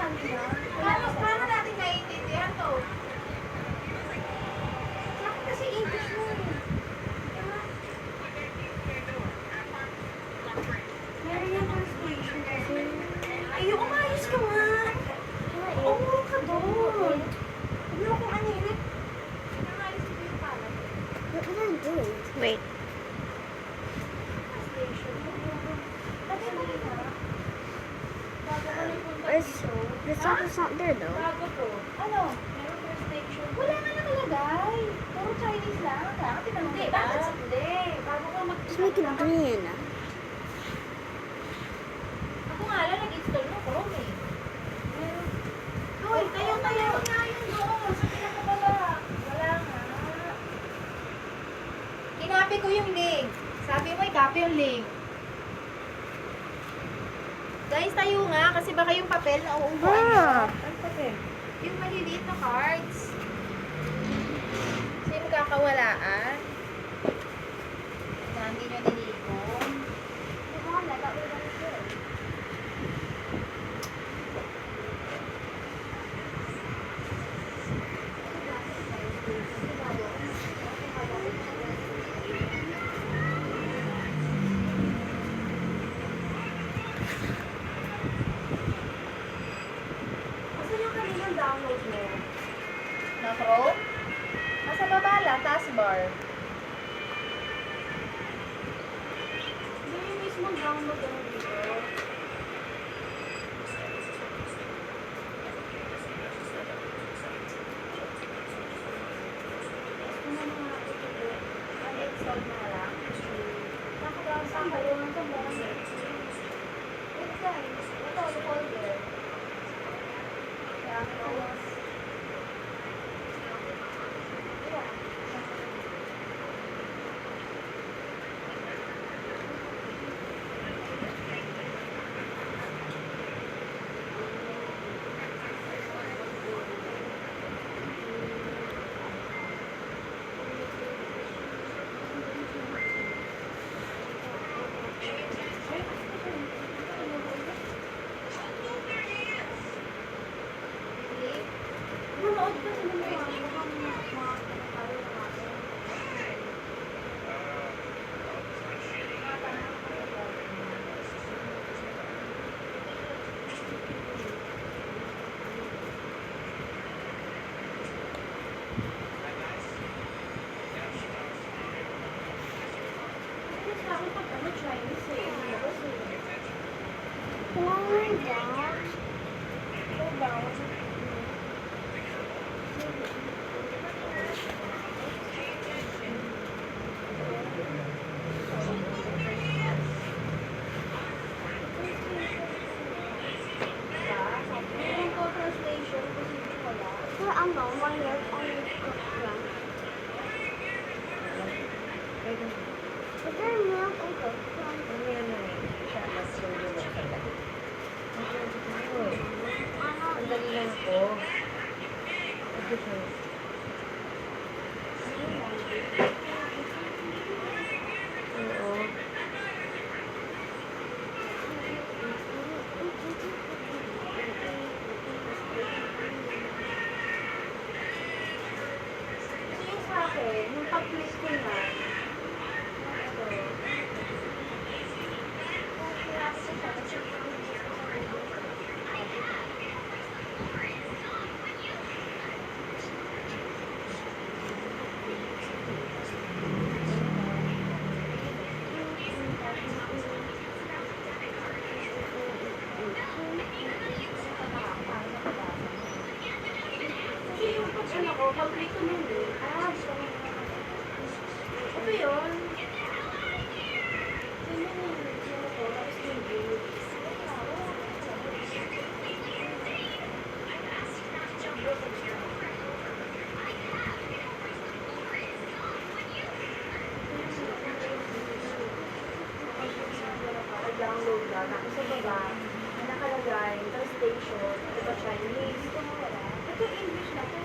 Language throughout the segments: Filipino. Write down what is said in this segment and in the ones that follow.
Paano natin naiintindihan to? Bakit kasi English mo? Meron yung translation kasi. Ay, umayos ka nga. Oo ka doon. Huwag mo akong aninit. Pinangalis ko yung pala. What was I doing? Wait. Translation. Kasi talaga. Bago ka nagpunta Where's dito. the stuff is not there though. Bago to. Ano? Meron translation. Wala nga nakalagay. Puro Chinese lang. Kaya tinanong hindi. Bakit hindi? Bago ka Just make it green. Ako nga lang nag-install ng Chrome eh. Meron. Hoy, tayo nga yun doon. Sa pinakababa. Wala nga. Kinapi ko yung link. Sabi mo, i-copy yung link. Guys, tayo nga. Kasi baka yung papel na uubuan nyo. Ano papel? Yung maliliit na cards. Sino kakawalaan? Na hindi nyo nilikom. Asan yung kanilang download mo? Na Chrome? Nasa baba lang, taskbar. Hindi yung mismong download ano dito. Uninstall mo na lang. Saan kayo? Nasa buong wait guys, ito yung folder. Tapos, manood ka sa mga Chinese eh. Oh, God. Ito ba? Meron ko translation kasi hindi wala. Sir, ano? 1 year on the program. Is there milk and coke from? Sandali lang ako. Oo. Kasi yung sa akin, yung pag-click ko na, ito. Kasi yung pag-ano ko, pag-click ko na yun, ito yun. Ganyan yun. Ano ko, tapos yung view. Download ka, tapos sa baba, may nakalagay, translation, ito Chinese. Ito English na to.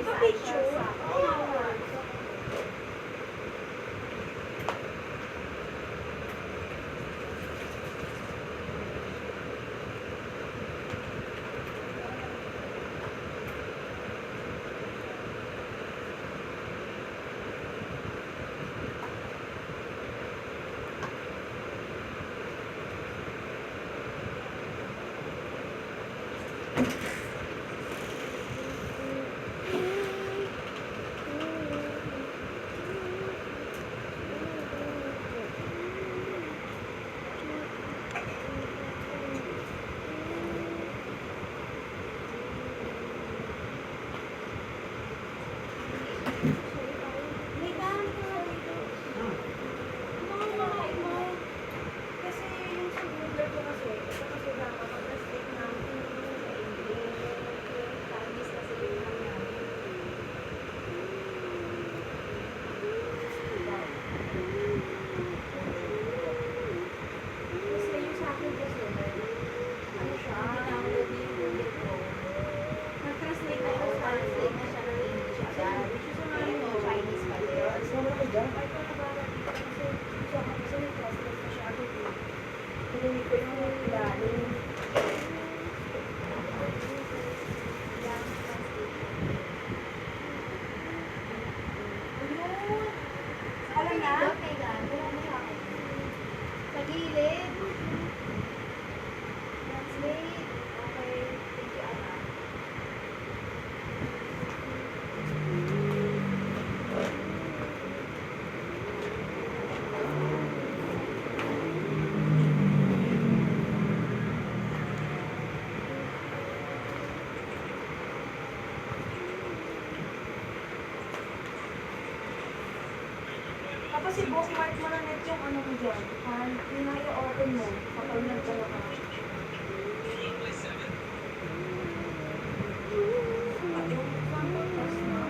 Di ba picture? Oo. May dami ka nga dito. Mga makain mo. Kasi yung sa Google ko kasi, ito kasi dapat mag-translate namin sa English. Chinese kasi yung lang namin. Kasi yung sa akin kasi, ano siya, download niya yung Google ko. Nag-translate ako sa translate na siya ng English agad. Which is naman yung Chinese pa din. Ay, ko nabara dito kasi siya kasi nag-translate na siya agad eh. Hinihingi ko yung ilalim. Ayun. Alam na? Sa gilid. Translate. Okay. Thank you, Ana. Tapos i-bookmark mo na net yung ano mo dyan. Yung na i-open mo kapag nagdala ka. Pati yung sample test na.